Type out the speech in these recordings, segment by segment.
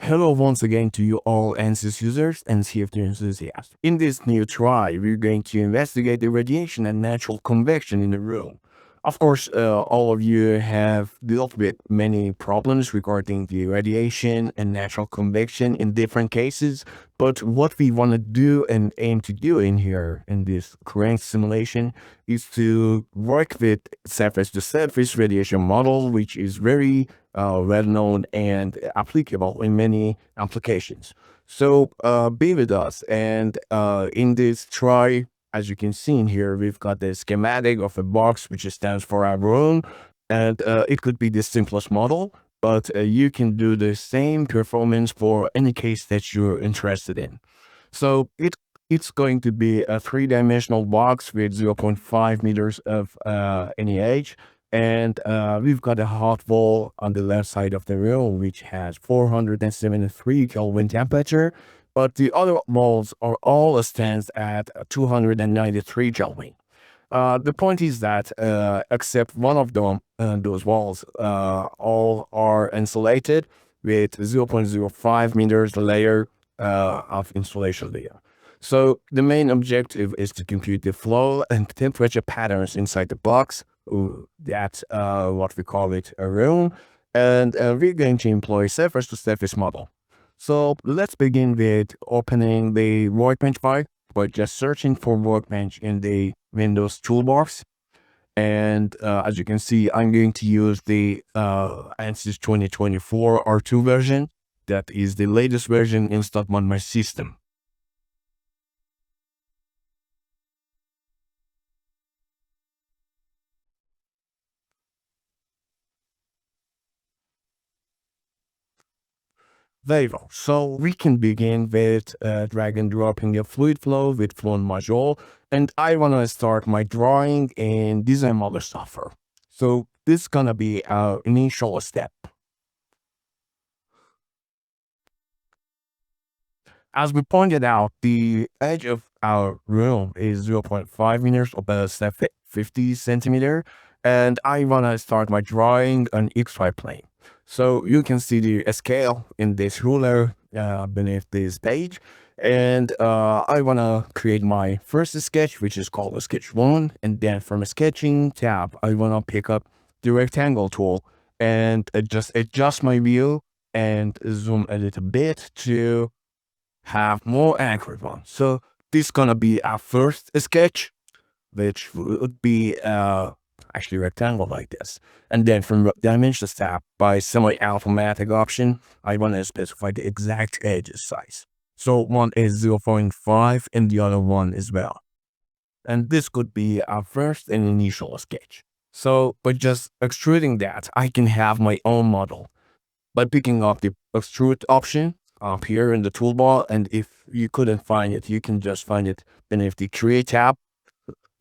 Hello once again to you all ANSYS users and CFD enthusiasts. In this new try, we're going to investigate the radiation and natural convection in the room. Of course, all of you have dealt with many problems regarding the radiation and natural convection in different cases, but what we want to do and aim to do in here in this current simulation is to work with surface-to-surface radiation model, which is very well-known and applicable in many applications. So be with us, and in this try, as you can see in here, we've got the schematic of a box which stands for our room, and it could be the simplest model, but you can do the same performance for any case that you're interested in. So it's going to be a three-dimensional box with 0.5 meters of NEH, and we've got a hot wall on the left side of the room, which has 473 Kelvin temperature, but the other walls are all stands at 293 Kelvin. The point is that except one of them, those walls, all are insulated with 0.05 meters layer of insulation layer. So the main objective is to compute the flow and temperature patterns inside the box. That's what we call it a room, and we're going to employ surface-to-surface model. So let's begin with opening the workbench file by just searching for workbench in the Windows toolbox. And as you can see, I'm going to use the ANSYS 2024 R2 version. That is the latest version installed on my system. Very well. So we can begin with drag and dropping a fluid flow with Fluent module. And I want to start my drawing in design model software. So this is going to be our initial step. As we pointed out, the edge of our room is 0.5 meters or better said 50 centimeter. And I want to start my drawing on XY plane. So you can see the scale in this ruler beneath this page. And I want to create my first sketch, which is called a sketch 1. And then from a sketching tab, I want to pick up the rectangle tool and just adjust my view and zoom a little bit to have more accurate one. So this is gonna be our first sketch, which would be actually rectangle like this. And then from dimensions tab, by semi-automatic option, I want to specify the exact edges size. So one is 0.5 and the other one as well. And this could be our first and initial sketch. So by just extruding that, I can have my own model. By picking up the extrude option up here in the toolbar, and if you couldn't find it, you can just find it beneath the create tab,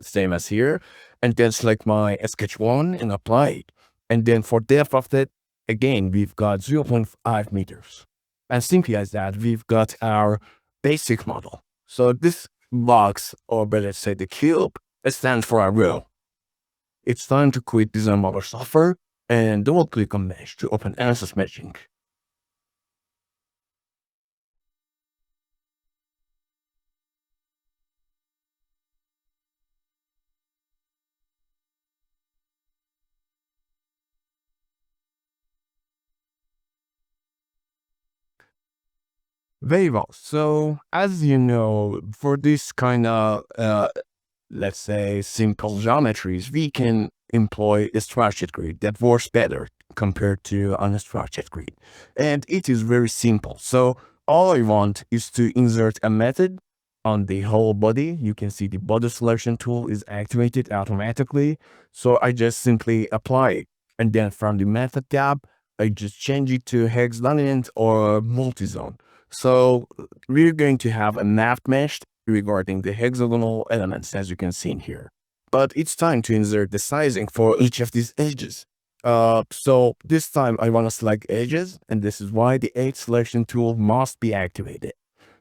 same as here, and then select my sketch 1 and apply it. And then for depth of it, again, we've got 0.5 meters. And simply as that, we've got our basic model. So this box, or better say the cube, stands for our room. It's time to quit design model software and double click on mesh to open ANSYS meshing. Very well. So as you know, for this kind of, let's say, simple geometries, we can employ a structured grid that works better compared to unstructured grid. And it is very simple. So all I want is to insert a method on the whole body. You can see the body selection tool is activated automatically. So I just simply apply it. And then from the method tab, I just change it to hex dominant or multi-zone. So we're going to have a mapped mesh regarding the hexagonal elements, as you can see in here. But it's time to insert the sizing for each of these edges. So this time I want to select edges, and this is why the edge selection tool must be activated.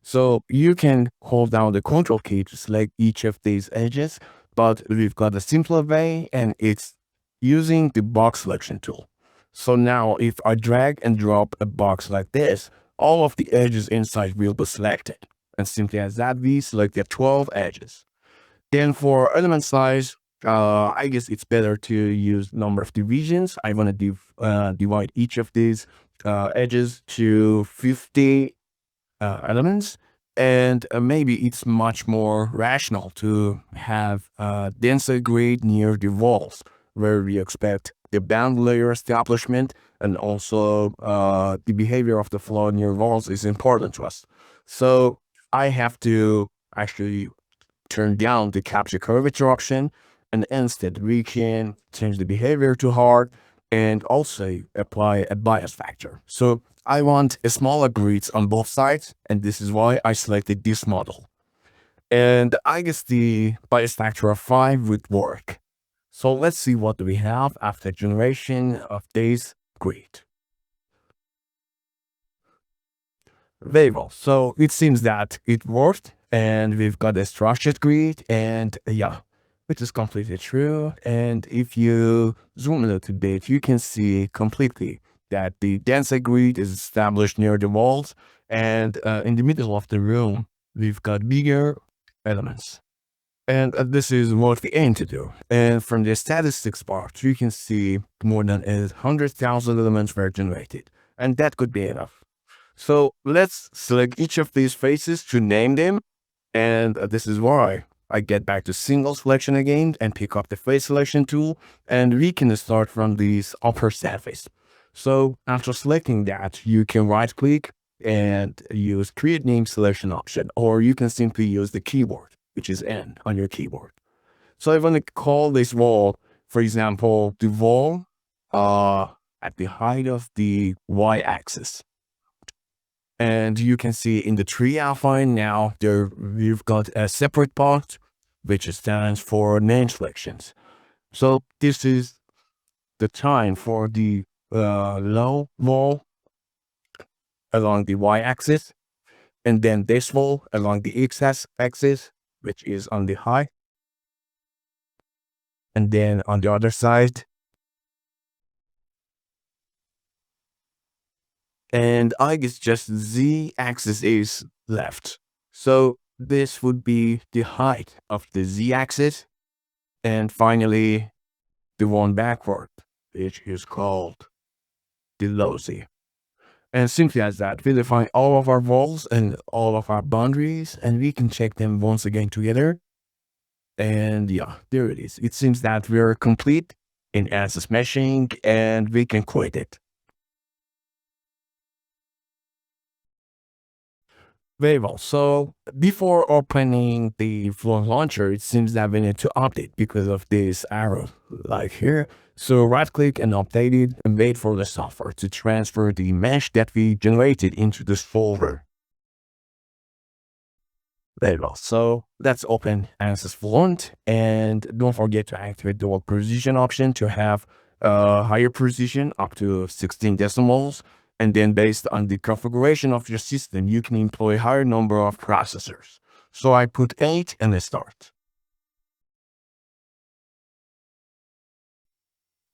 So you can hold down the control key to select each of these edges, but we've got a simpler way, and it's using the box selection tool. So now if I drag and drop a box like this, all of the edges inside will be selected. And simply as that, we select the 12 edges. Then for element size, I guess it's better to use number of divisions. I want to divide each of these edges to 50 elements. And maybe it's much more rational to have a denser grid near the walls, where we expect the bound layer establishment, and also the behavior of the flow near walls is important to us. So I have to actually turn down the capture curvature option, and instead we can change the behavior to hard and also apply a bias factor. So I want a smaller grids on both sides, and this is why I selected this model. And I guess the bias factor of 5 would work. So let's see what do we have after generation of this grid. Very well. So it seems that it worked, and we've got a structured grid, and yeah, which is completely true. And if you zoom a little bit, you can see completely that the denser grid is established near the walls, and in the middle of the room, we've got bigger elements. And this is what we aim to do. And from the statistics part, you can see more than 100,000 elements were generated, and that could be enough. So let's select each of these faces to name them. And this is why I get back to single selection again and pick up the face selection tool. And we can start from this upper surface. So after selecting that, you can right click and use create name selection option, or you can simply use the keyword, which is N on your keyboard. So I want to call this wall, for example, the wall at the height of the y-axis. And you can see in the tree outline now, we've got a separate part, which stands for name selections. So this is the time for the low wall along the y-axis, and then this wall along the x-axis, which is on the high, and then on the other side. And I guess just z-axis is left. So this would be the height of the z-axis. And finally, the one backward, which is called the low z. And simply as that, we define all of our walls and all of our boundaries, and we can check them once again together. And yeah, there it is. It seems that we're complete in ANSYS meshing, and we can quit it. Very well. So before opening the Fluent launcher, it seems that we need to update because of this arrow like here. So right click and update it and wait for the software to transfer the mesh that we generated into this folder. Very well. So let's open ANSYS Fluent, and don't forget to activate the word precision option to have higher precision up to 16 decimals. And then based on the configuration of your system, you can employ a higher number of processors. So I put 8 and I start.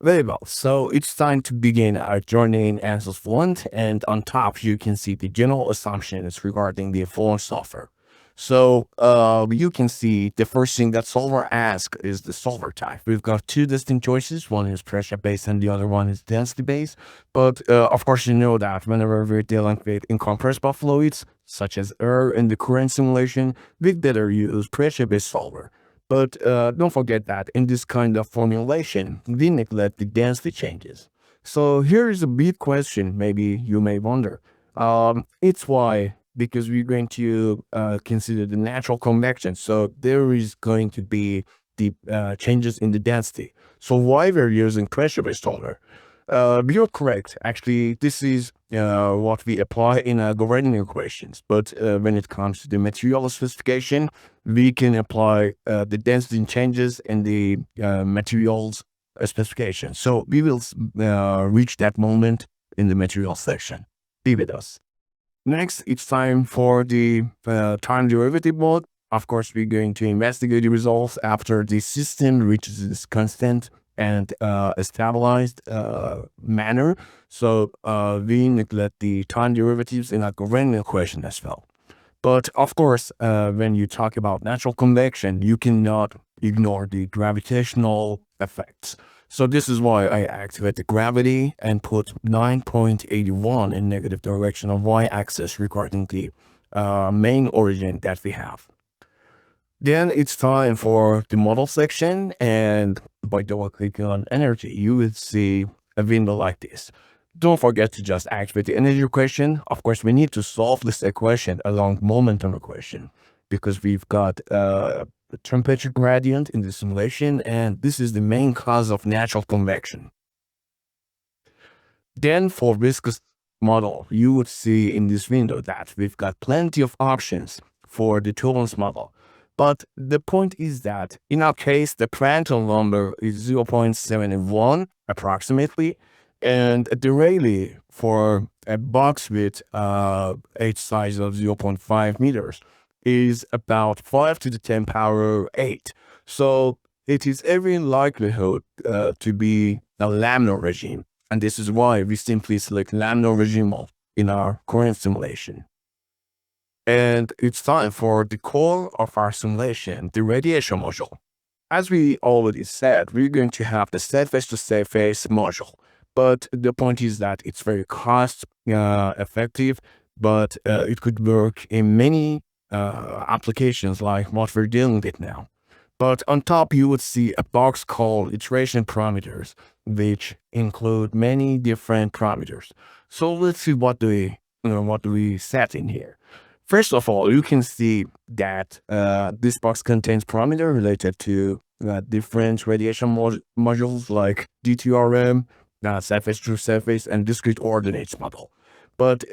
Very well. So it's time to begin our journey in ANSYS Fluent, and on top you can see the general assumptions regarding the Fluent software. So you can see the first thing that solver asks is the solver type. We've got two distinct choices. One is pressure based and the other one is density based. But of course, you know that whenever we're dealing with incompressible fluids, such as air in the current simulation, we'd better use pressure based solver. But don't forget that in this kind of formulation, we neglect the density changes. So here is a big question, maybe you may wonder. It's why, because we're going to consider the natural convection. So there is going to be the changes in the density. So why we're using pressure-based solver? You're correct. Actually, this is what we apply in governing equations. But when it comes to the material specification, we can apply the density changes in the materials specification. So we will reach that moment in the material section. Be with us. Next, it's time for the time derivative mode. Of course, we're going to investigate the results after the system reaches this constant and a stabilized manner. So we neglect the time derivatives in a governing equation as well. But of course, when you talk about natural convection, you cannot ignore the gravitational effects. So this is why I activate the gravity and put 9.81 in negative direction of y-axis regarding the main origin that we have. Then it's time for the model section, and by double clicking on energy, you will see a window like this. Don't forget to just activate the energy equation. Of course, we need to solve this equation along momentum equation because we've got the temperature gradient in the simulation, and this is the main cause of natural convection. Then for viscous model, you would see in this window that we've got plenty of options for the turbulence model. But the point is that in our case, the Prandtl number is 0.71 approximately, and the Rayleigh for a box with H size of 0.5 meters is about 5 to the 10 power 8. So it is every likelihood to be a laminar regime. And this is why we simply select laminar regime in our current simulation. And it's time for the core of our simulation, the radiation module. As we already said, we're going to have the surface-to-surface module. But the point is that it's very cost effective, but it could work in many applications like what we're dealing with now. But on top, you would see a box called iteration parameters, which include many different parameters. So let's see what do we set in here. First of all, you can see that this box contains parameters related to different radiation modules like DTRM, surface to surface, and discrete ordinates model. But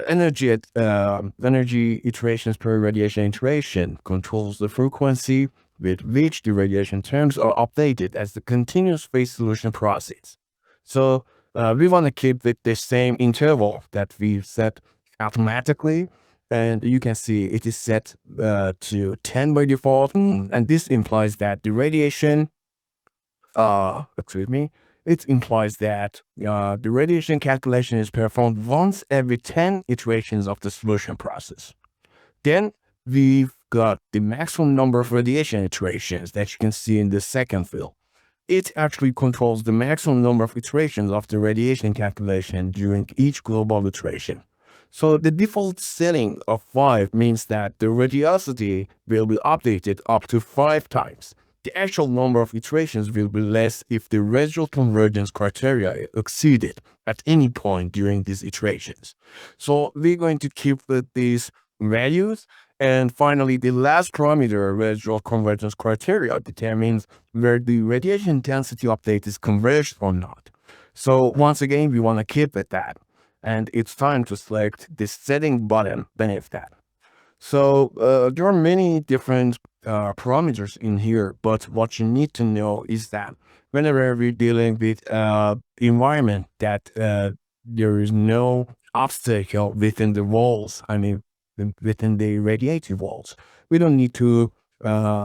energy iterations per radiation iteration controls the frequency with which the radiation terms are updated as the continuous phase solution process. So we want to keep with the same interval that we set automatically, and you can see it is set to 10 by default, and this implies that the radiation, it implies that the radiation calculation is performed once every 10 iterations of the solution process. Then we've got the maximum number of radiation iterations that you can see in the second field. It actually controls the maximum number of iterations of the radiation calculation during each global iteration. So the default setting of 5 means that the radiosity will be updated up to 5 times. The actual number of iterations will be less if the residual convergence criteria is exceeded at any point during these iterations. So we're going to keep with these values. And finally, the last parameter, residual convergence criteria, determines where the radiation intensity update is converged or not. So once again, we want to keep it that. And it's time to select the setting button beneath that. So there are many different parameters in here, but what you need to know is that whenever we're dealing with environment that there is no obstacle within the walls, within the radiative walls, we don't need to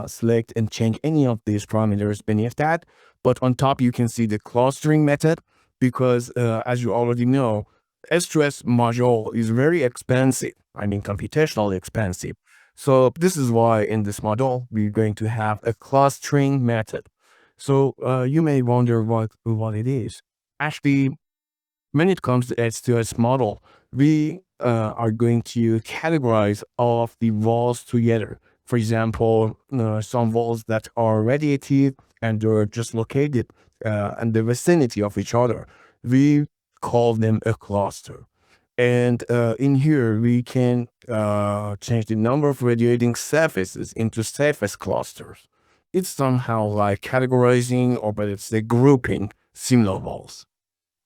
select and change any of these parameters beneath that. But on top, you can see the clustering method because as you already know, S2S module is very expensive. Computationally expensive. So this is why in this module, we're going to have a clustering method. So you may wonder what it is. Actually, when it comes to S2S model, we are going to categorize all of the walls together. For example, some walls that are radiative and they're just located in the vicinity of each other. We call them a cluster. And in here, we can change the number of radiating surfaces into surface clusters. It's somehow like categorizing, or but it's a grouping similar walls.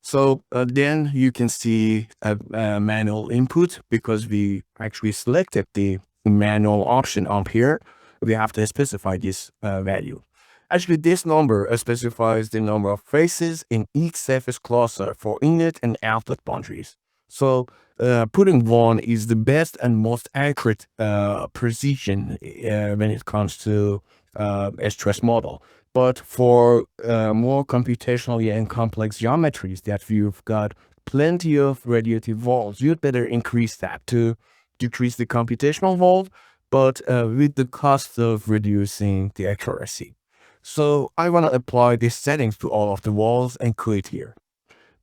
So then you can see a manual input because we actually selected the manual option up here. We have to specify this value. Actually, this number specifies the number of faces in each surface cluster for inlet and outlet boundaries. So putting 1 is the best and most accurate precision when it comes to a stress model. But for more computationally and complex geometries that you've got plenty of radiative walls, you'd better increase that to decrease the computational volt, but with the cost of reducing the accuracy. So I want to apply these settings to all of the walls and quit here.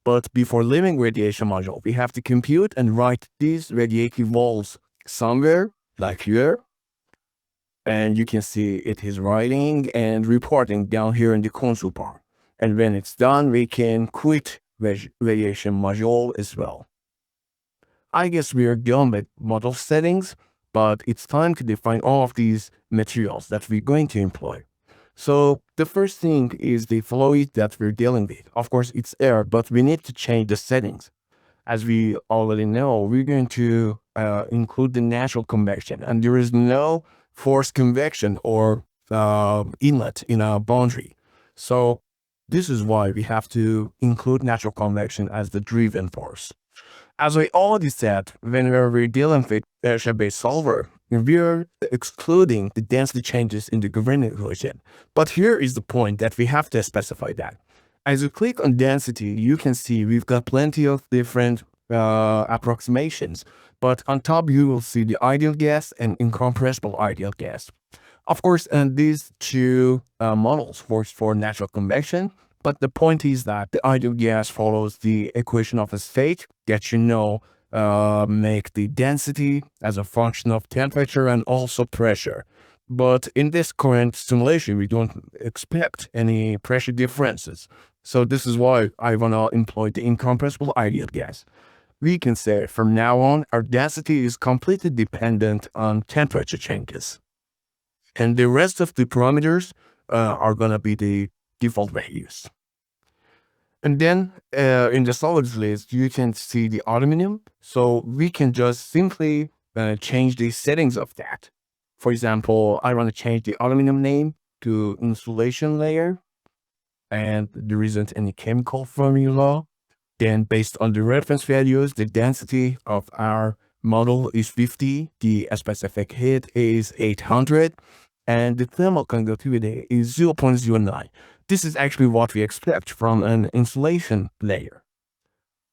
But before leaving radiation module, we have to compute and write these radiative walls somewhere, like here. And you can see it is writing and reporting down here in the console bar. And when it's done, we can quit radiation module as well. I guess we are done with model settings, but it's time to define all of these materials that we're going to employ. So the first thing is the fluid that we're dealing with. Of course, it's air, but we need to change the settings. As we already know, we're going to include the natural convection, and there is no forced convection or inlet in our boundary. So this is why we have to include natural convection as the driven force. As we already said, whenever we're dealing with pressure-based solver, we're excluding the density changes in the governing equation. But here is the point that we have to specify that. As you click on density, you can see we've got plenty of different approximations. But on top, you will see the ideal gas and incompressible ideal gas. Of course, and these two models work for natural convection, but the point is that the ideal gas follows the equation of a state that make the density as a function of temperature and also pressure. But in this current simulation, we don't expect any pressure differences. So this is why I want to employ the incompressible ideal gas. We can say from now on, our density is completely dependent on temperature changes. And the rest of the parameters are going to be the default values. And then in the solids list, you can see the aluminum. So we can just simply change the settings of that. For example, I want to change the aluminum name to insulation layer. And there isn't any chemical formula. Then based on the reference values, the density of our model is 50. The specific heat is 800. And the thermal conductivity is 0.09. This is actually what we expect from an insulation layer.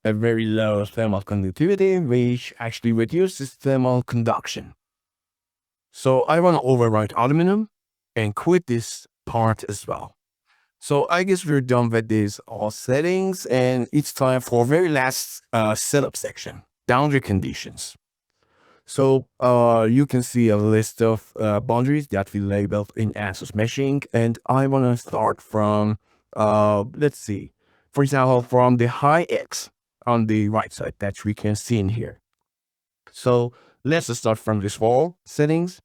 A very low thermal conductivity, which actually reduces thermal conduction. So I want to overwrite aluminum and quit this part as well. So I guess we're done with these all settings, and it's time for very last setup section, boundary conditions. So you can see a list of boundaries that we labeled in ANSYS meshing, and I want to start from, let's see, for example, from the high X on the right side that we can see in here. So let's start from this wall settings.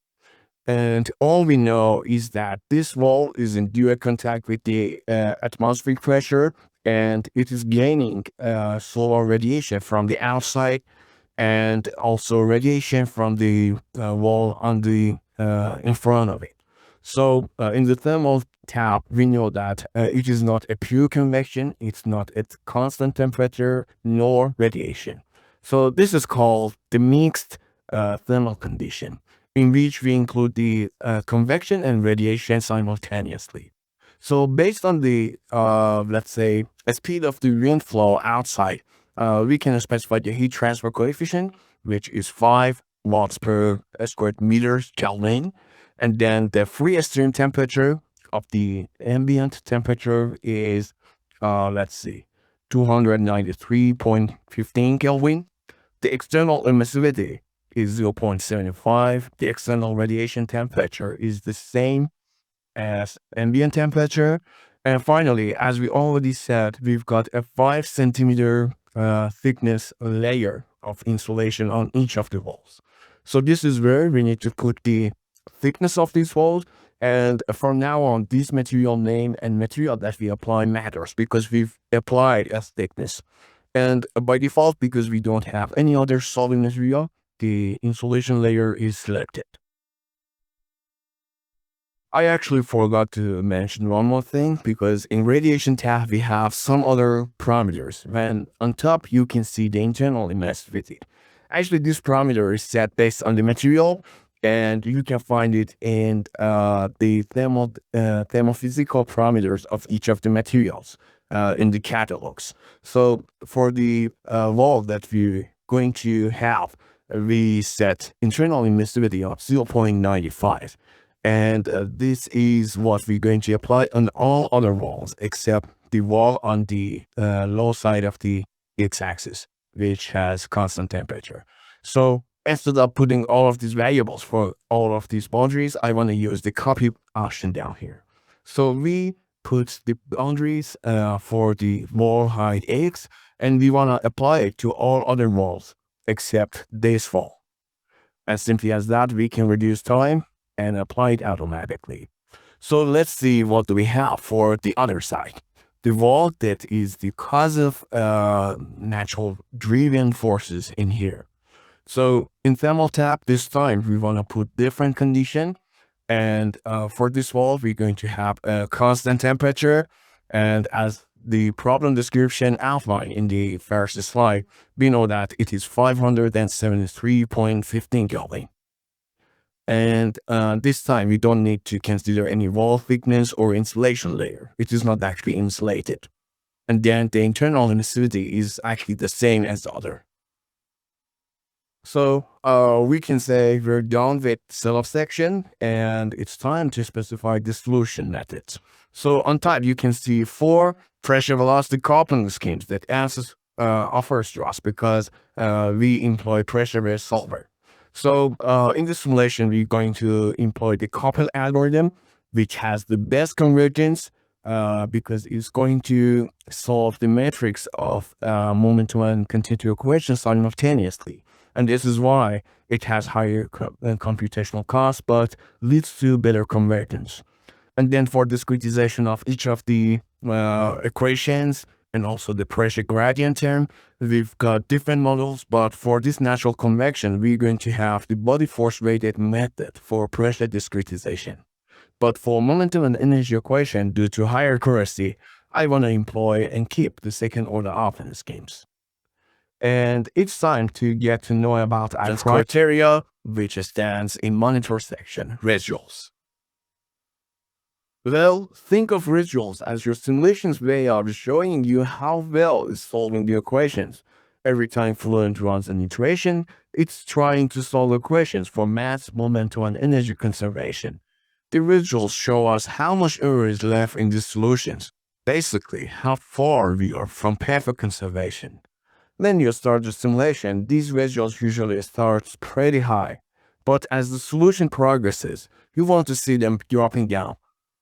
And all we know is that this wall is in direct contact with the atmospheric pressure, and it is gaining solar radiation from the outside and also radiation from the wall on the in front of it. So in the thermal tab, we know that it is not a pure convection, it's not at constant temperature, nor radiation. So this is called the mixed thermal condition, in which we include the convection and radiation simultaneously. So based on the, let's say, speed of the wind flow outside, we can specify the heat transfer coefficient, which is 5 watts per square meters Kelvin. And then the free stream temperature of the ambient temperature is, let's see, 293.15 Kelvin. The external emissivity is 0.75. The external radiation temperature is the same as ambient temperature. And finally, as we already said, we've got a 5 centimeter thickness layer of insulation on each of the walls. So this is where we need to put the thickness of these walls. And from now on, this material name and material that we apply matters because we've applied as thickness. And by default, because we don't have any other solid material, the insulation layer is selected. I actually forgot to mention one more thing, because in radiation tab, we have some other parameters. When on top, you can see the internal emissivity. Actually, this parameter is set based on the material, and you can find it in the thermophysical parameters of each of the materials in the catalogs. So for the wall that we're going to have, we set internal emissivity of 0.95. And this is what we're going to apply on all other walls except the wall on the low side of the x-axis, which has constant temperature. So instead of putting all of these variables for all of these boundaries, I want to use the copy option down here. So we put the boundaries for the wall height x, and we want to apply it to all other walls except this wall. As simply as that, we can reduce time and apply it automatically. So let's see what do we have for the other side. The wall that is the cause of natural driven forces in here. So in thermal tap, this time we want to put different condition. And for this wall, we're going to have a constant temperature. And as the problem description outlined in the first slide, we know that it is 573.15 Kelvin. And this time we don't need to consider any wall thickness or insulation layer. It is not actually insulated. And then the internal emissivity is actually the same as the other. So we can say we're done with setup section, and it's time to specify the solution methods. So on top, you can see 4 pressure velocity coupling schemes that ANSYS offers to us because we employ pressure-based solver. So in this simulation, we're going to employ the couple algorithm, which has the best convergence because it's going to solve the matrix of momentum and continuity equations simultaneously. And this is why it has higher computational costs, but leads to better convergence. And then for discretization of each of the equations and also the pressure gradient term, we've got different models, but for this natural convection, we're going to have the body force weighted method for pressure discretization. But for momentum and energy equation, due to higher accuracy, I want to employ and keep the second order Alphen schemes. And it's time to get to know about our criteria, which stands in monitor section, residuals. Well, think of residuals as your simulation's way of showing you how well it's solving the equations. Every time Fluent runs an iteration, it's trying to solve equations for mass, momentum, and energy conservation. The residuals show us how much error is left in these solutions, basically how far we are from perfect conservation. When you start the simulation, these residuals usually start pretty high, but as the solution progresses, you want to see them dropping down.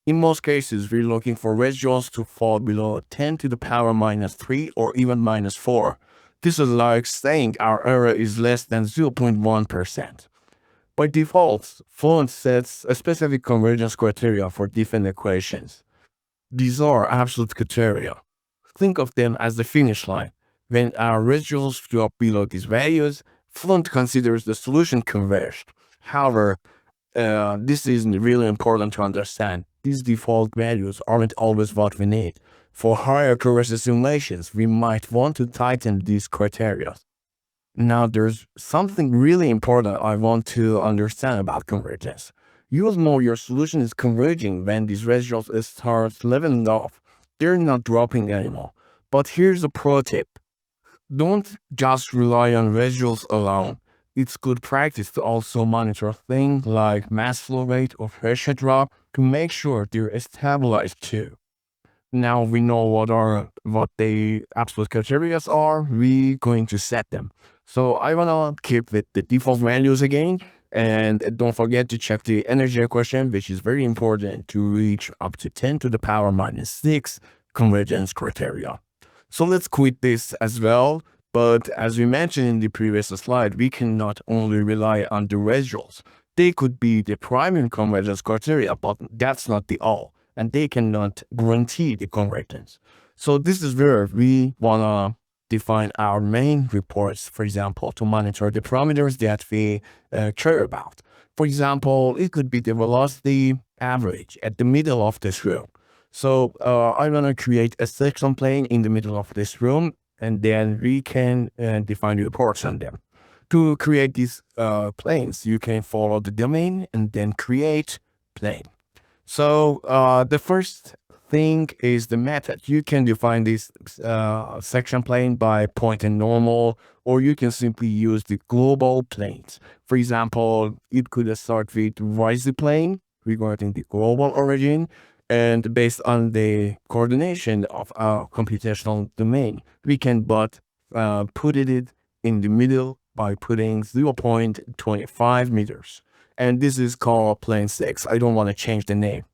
In most cases, we're looking for residuals to fall below 10 to the power minus 3 or even minus 4. This is like saying our error is less than 0.1%. By default, Fluent sets a specific convergence criteria for different equations. These are absolute criteria. Think of them as the finish line. When our residuals drop below these values, Fluent considers the solution converged. However, this is really important to understand. These default values aren't always what we need. For higher accuracy simulations, we might want to tighten these criteria. Now, there's something really important I want to understand about convergence. You'll know your solution is converging when these residuals start leveling off. They're not dropping anymore. But here's a pro tip. Don't just rely on residuals alone. It's good practice to also monitor things like mass flow rate or pressure drop to make sure they're stabilized too. Now we know what the absolute criteria are, we're going to set them. So I wanna keep with the default values again, and don't forget to check the energy equation, which is very important to reach up to 10 to the power minus 6 convergence criteria. So let's quit this as well. But as we mentioned in the previous slide, we cannot only rely on the residuals. They could be the primary convergence criteria, but that's not the all. And they cannot guarantee the convergence. So this is where we want to define our main reports, for example, to monitor the parameters that we care about. For example, it could be the velocity average at the middle of this room. So I want to create a section plane in the middle of this room, and then we can define reports on them. To create these planes, you can follow the domain and then create plane. So the first thing is the method. You can define this section plane by point and normal, or you can simply use the global planes. For example, it could start with YZ plane regarding the global origin, and based on the coordination of our computational domain, we can put it in the middle by putting 0.25 meters. And this is called plane 6. I don't want to change the name.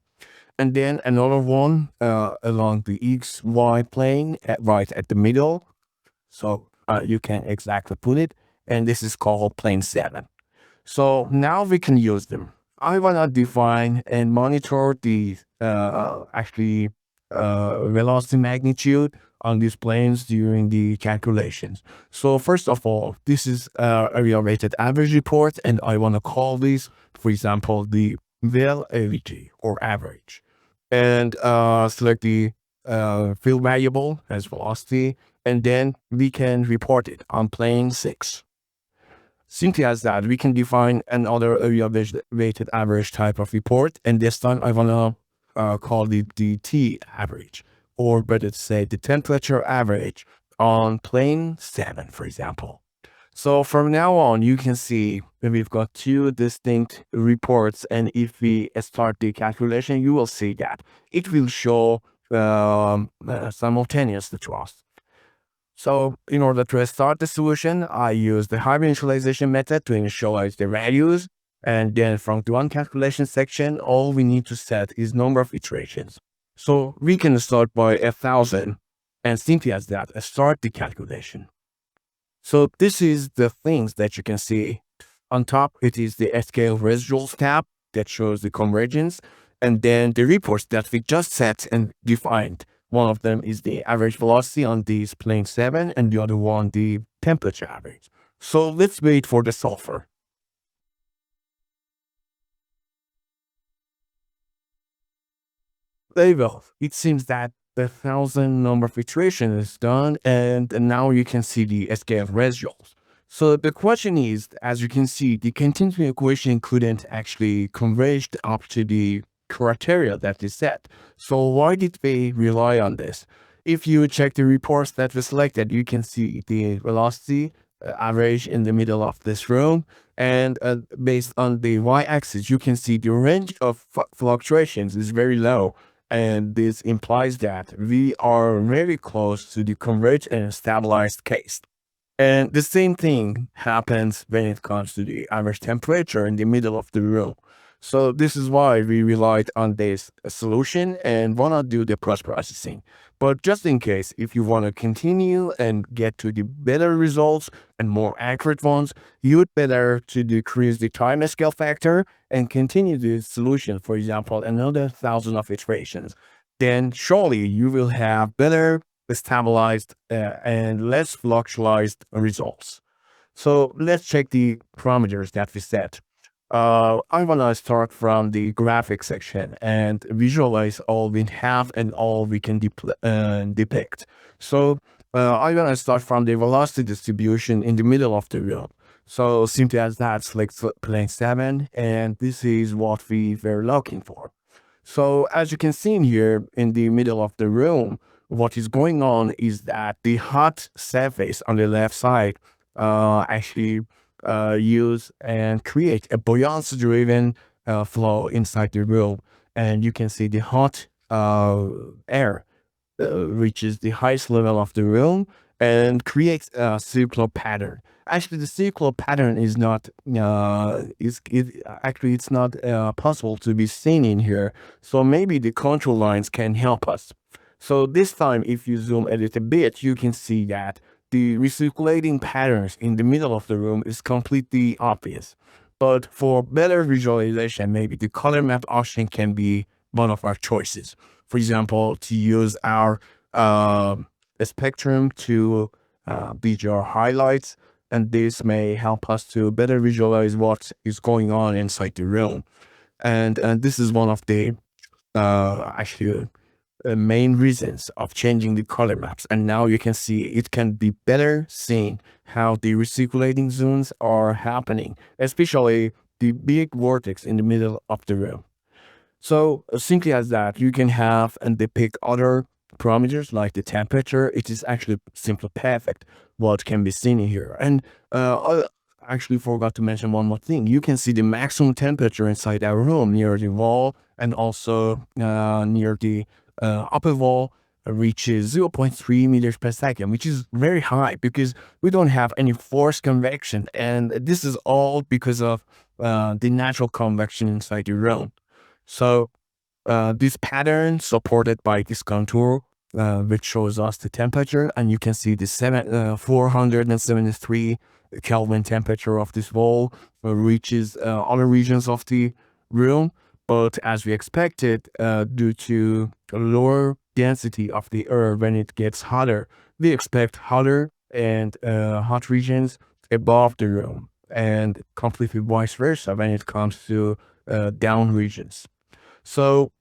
And then another one along the XY plane right at the middle. So you can exactly put it. And this is called plane 7. So now we can use them. I want to define and monitor the velocity magnitude on these planes during the calculations. So first of all, this is area weighted average report, and I want to call this, for example, the VEL AVG or average, and select the field variable as velocity, and then we can report it on plane 6. Simply as that, we can define another area weighted average type of report, and this time I want to call it the T average, or better to say the temperature average on plane 7, for example. So from now on, you can see that we've got two distinct reports, and if we start the calculation, you will see that it will show simultaneously to us. So in order to start the solution, I use the hybrid initialization method to initialize the values. And then from the one calculation section, all we need to set is number of iterations. So we can start by 1,000 and simply as that, start the calculation. So this is the things that you can see. On top, it is the scale residuals tab that shows the convergence. And then the reports that we just set and defined. One of them is the average velocity on these plane 7, and the other one the temperature average. So let's wait for the solver. There you go. It seems that the 1,000 number of iterations is done, and now you can see the scale residuals. So the question is, as you can see, the continuity equation couldn't actually converge up to the criteria that is set. So why did we rely on this? If you check the reports that we selected, you can see the velocity average in the middle of this room. And based on the y-axis, you can see the range of fluctuations is very low. And this implies that we are very close to the converged and stabilized case. And the same thing happens when it comes to the average temperature in the middle of the room. So this is why we relied on this solution and want to do the post-processing. But just in case, if you want to continue and get to the better results and more accurate ones, you'd better to decrease the time scale factor and continue the solution, for example, another 1,000 of iterations. Then surely you will have better stabilized and less fluctuated results. So let's check the parameters that we set. I want to start from the graphics section and visualize all we have and all we can depict. So I want to start from the velocity distribution in the middle of the room. So simply as that, select plane 7, and this is what we were looking for. So as you can see in here in the middle of the room, what is going on is that the hot surface on the left side actually use and create a buoyancy driven flow inside the room, and you can see the hot air reaches the highest level of the room and creates a circular pattern. Actually, the circular pattern is not it's not possible to be seen in here, so maybe the control lines can help us. So this time, if you zoom a little bit, you can see that the recirculating patterns in the middle of the room is completely obvious. But for better visualization, maybe the color map option can be one of our choices. For example, to use our spectrum to BGR highlights, and this may help us to better visualize what is going on inside the room. And this is one of the actually main reasons of changing the color maps. And now you can see it can be better seen how the recirculating zones are happening, especially the big vortex in the middle of the room. So simply as that, you can have and depict other parameters like the temperature. It is actually simply perfect what can be seen in here. And I actually forgot to mention one more thing. You can see the maximum temperature inside our room near the wall and also near the upper wall reaches 0.3 meters per second, which is very high because we don't have any forced convection. And this is all because of the natural convection inside the room. So this pattern supported by this contour, which shows us the temperature, and you can see the 473 Kelvin temperature of this wall reaches other regions of the room. But as we expected, due to a lower density of the air when it gets hotter, we expect hotter and hot regions above the room, and completely vice versa when it comes to down regions. So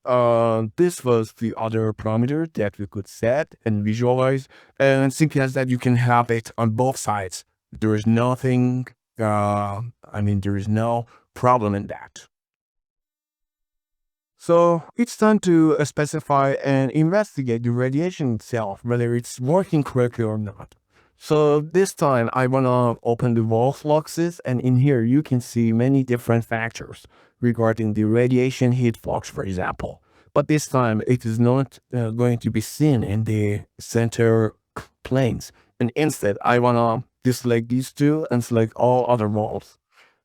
this was the other parameter that we could set and visualize. And simply as that, you can have it on both sides. There is nothing, there is no problem in that. So it's time to specify and investigate the radiation itself, whether it's working correctly or not. So this time I want to open the wall fluxes, and in here you can see many different factors regarding the radiation heat flux, for example. But this time it is not going to be seen in the center planes. And instead I want to deselect these two and select all other walls.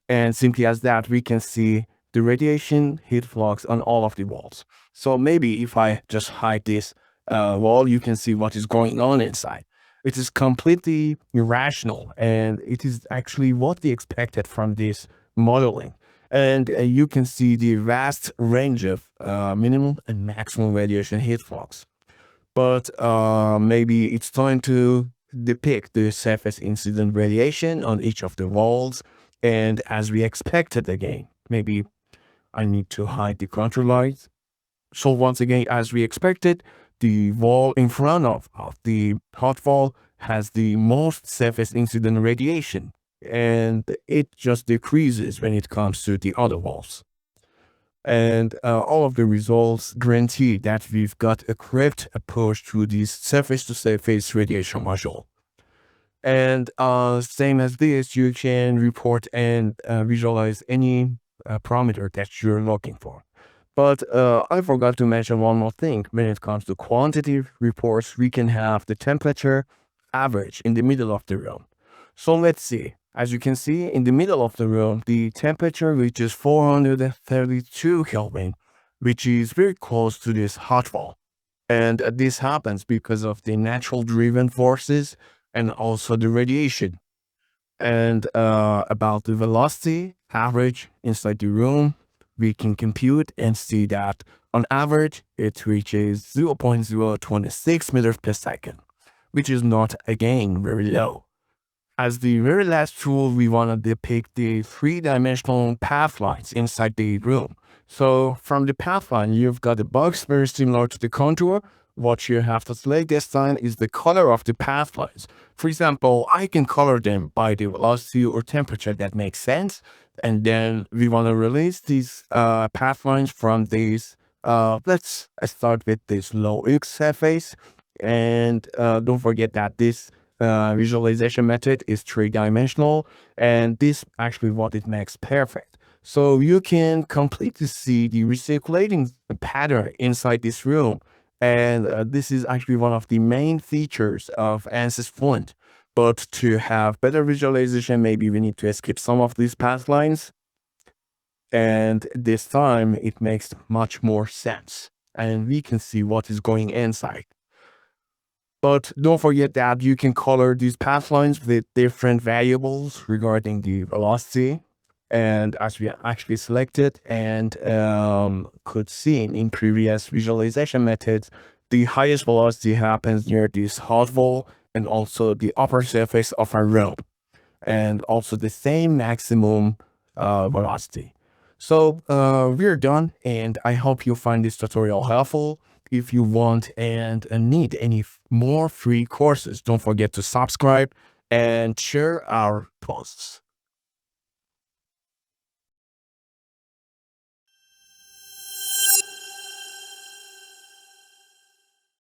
And simply as that, we can see the radiation heat flux on all of the walls. So maybe if I just hide this wall, you can see what is going on inside. It is completely irrational, and it is actually what we expected from this modeling. And you can see the vast range of minimum and maximum radiation heat flux. But maybe it's time to depict the surface incident radiation on each of the walls. And as we expected again, maybe I need to hide the contour lines. So once again, as we expected, the wall in front of the hot wall has the most surface incident radiation, and it just decreases when it comes to the other walls. And all of the results guarantee that we've got a correct approach to this surface-to-surface radiation module. And same as this, you can report and visualize any parameter that you're looking for. But I forgot to mention one more thing. When it comes to quantitative reports, we can have the temperature average in the middle of the room. So let's see. As you can see, in the middle of the room, the temperature reaches 432 Kelvin, which is very close to this hot wall. And this happens because of the natural driven forces and also the radiation. And about the velocity average inside the room, we can compute and see that on average, it reaches 0.026 meters per second, which is not, again, very low. As the very last tool, we want to depict the three-dimensional path lines inside the room. So from the path line, you've got a box very similar to the contour. What you have to select this time is the color of the path lines. For example, I can color them by the velocity or temperature that makes sense. And then we want to release these path lines from these. Let's start with this low X surface. And don't forget that this visualization method is three-dimensional, and this actually what it makes perfect. So you can completely see the recirculating pattern inside this room, and this is actually one of the main features of ANSYS Fluent. But to have better visualization, maybe we need to skip some of these path lines, and this time it makes much more sense, and we can see what is going inside. But don't forget that you can color these path lines with different variables regarding the velocity. And as we actually selected and could see in previous visualization methods, the highest velocity happens near this hot wall and also the upper surface of our room, and also the same maximum velocity. So we're done, and I hope you find this tutorial helpful. if you want and need any more free courses. Don't forget to subscribe and share our posts.